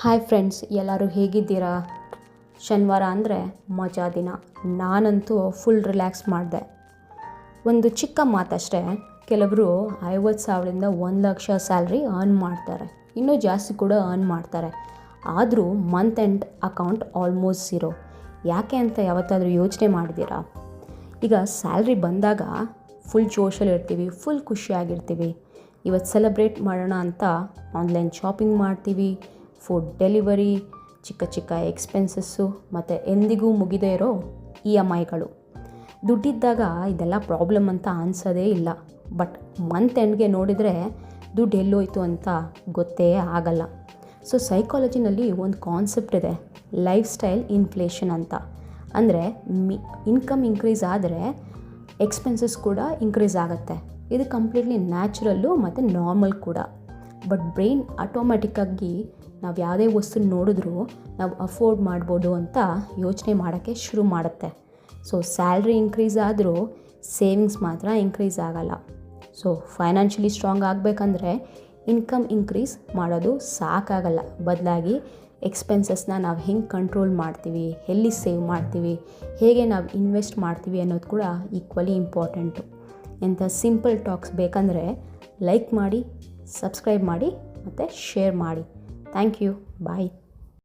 Hi friends, ಎಲ್ಲರೂ ಹೇಗಿದ್ದೀರಾ? ಶನಿವಾರ ಅಂದರೆ ಮಜಾ ದಿನ. ನಾನಂತೂ ಫುಲ್ ರಿಲ್ಯಾಕ್ಸ್ ಮಾಡಿದೆ. ಒಂದು ಚಿಕ್ಕ ಮಾತಷ್ಟೇ, ಕೆಲವರು 50,000ದಿಂದ 1,00,000 ಸ್ಯಾಲ್ರಿ ಅರ್ನ್ ಮಾಡ್ತಾರೆ, ಇನ್ನೂ ಜಾಸ್ತಿ ಕೂಡ ಅರ್ನ್ ಮಾಡ್ತಾರೆ. ಆದರೂ month end account almost zero. ಯಾಕೆ ಅಂತ ಯಾವತ್ತಾದರೂ ಯೋಚನೆ ಮಾಡಿದ್ದೀರಾ? ಈಗ ಸ್ಯಾಲ್ರಿ ಬಂದಾಗ ಫುಲ್ ಜೋಶಲ್ಲಿ ಇರ್ತೀವಿ, ಫುಲ್ ಖುಷಿಯಾಗಿರ್ತೀವಿ. ಇವತ್ತು ಸೆಲೆಬ್ರೇಟ್ ಮಾಡೋಣ ಅಂತ ಆನ್ಲೈನ್ ಶಾಪಿಂಗ್ ಮಾಡ್ತೀವಿ, ಫುಡ್ ಡೆಲಿವರಿ, ಚಿಕ್ಕ ಚಿಕ್ಕ ಎಕ್ಸ್ಪೆನ್ಸಸ್ಸು ಮತ್ತು ಎಂದಿಗೂ ಮುಗಿದೇ ಇರೋ EMIಗಳು. ದುಡ್ಡಿದ್ದಾಗ ಇದೆಲ್ಲ ಪ್ರಾಬ್ಲಮ್ ಅಂತ ಅನಿಸೋದೇ ಇಲ್ಲ. ಬಟ್ ಮಂತ್ ಎಂಡ್ಗೆ ನೋಡಿದರೆ ದುಡ್ಡು ಎಲ್ಲೋಯ್ತು ಅಂತ ಗೊತ್ತೇ ಆಗಲ್ಲ. ಸೊ ಸೈಕಾಲಜಿನಲ್ಲಿ ಒಂದು ಕಾನ್ಸೆಪ್ಟ್ ಇದೆ, ಲೈಫ್ ಸ್ಟೈಲ್ ಇನ್ಫ್ಲೇಷನ್ ಅಂತ. ಅಂದರೆ ಇನ್ಕಮ್ ಇನ್ಕ್ರೀಸ್ ಆದರೆ ಎಕ್ಸ್ಪೆನ್ಸಸ್ ಕೂಡ ಇನ್ಕ್ರೀಸ್ ಆಗುತ್ತೆ. ಇದು ಕಂಪ್ಲೀಟ್ಲಿ ನ್ಯಾಚುರಲ್ಲು ಮತ್ತು ನಾರ್ಮಲ್ ಕೂಡ. ಬಟ್ ಬ್ರೈನ್ ಆಟೋಮ್ಯಾಟಿಕ್ಕಾಗಿ ನಾವು ಯಾವುದೇ ವಸ್ತು ನೋಡಿದ್ರೂ ನಾವು ಅಫೋರ್ಡ್ ಮಾಡ್ಬೋದು ಅಂತ ಯೋಚನೆ ಮಾಡೋಕ್ಕೆ ಶುರು ಮಾಡುತ್ತೆ. ಸೊ ಸ್ಯಾಲ್ರಿ ಇನ್ಕ್ರೀಸ್ ಆದರೂ ಸೇವಿಂಗ್ಸ್ ಮಾತ್ರ ಇನ್ಕ್ರೀಸ್ ಆಗಲ್ಲ. ಸೊ ಫೈನಾನ್ಷಿಯಲಿ ಸ್ಟ್ರಾಂಗ್ ಆಗಬೇಕಂದ್ರೆ ಇನ್ಕಮ್ ಇನ್ಕ್ರೀಸ್ ಮಾಡೋದು ಸಾಕಾಗಲ್ಲ. ಬದಲಾಗಿ ಎಕ್ಸ್ಪೆನ್ಸಸ್ನ ನಾವು ಹೆಂಗೆ ಕಂಟ್ರೋಲ್ ಮಾಡ್ತೀವಿ, ಎಲ್ಲಿ ಸೇವ್ ಮಾಡ್ತೀವಿ, ಹೇಗೆ ನಾವು ಇನ್ವೆಸ್ಟ್ ಮಾಡ್ತೀವಿ ಅನ್ನೋದು ಕೂಡ ಈಕ್ವಲಿ ಇಂಪಾರ್ಟೆಂಟು. ಇಂಥ ಸಿಂಪಲ್ ಟಾಕ್ಸ್ ಬೇಕಂದರೆ ಲೈಕ್ ಮಾಡಿ, ಸಬ್ಸ್ಕ್ರೈಬ್ ಮಾಡಿ ಮತ್ತು ಶೇರ್ ಮಾಡಿ. Thank you. ಬಾಯ್.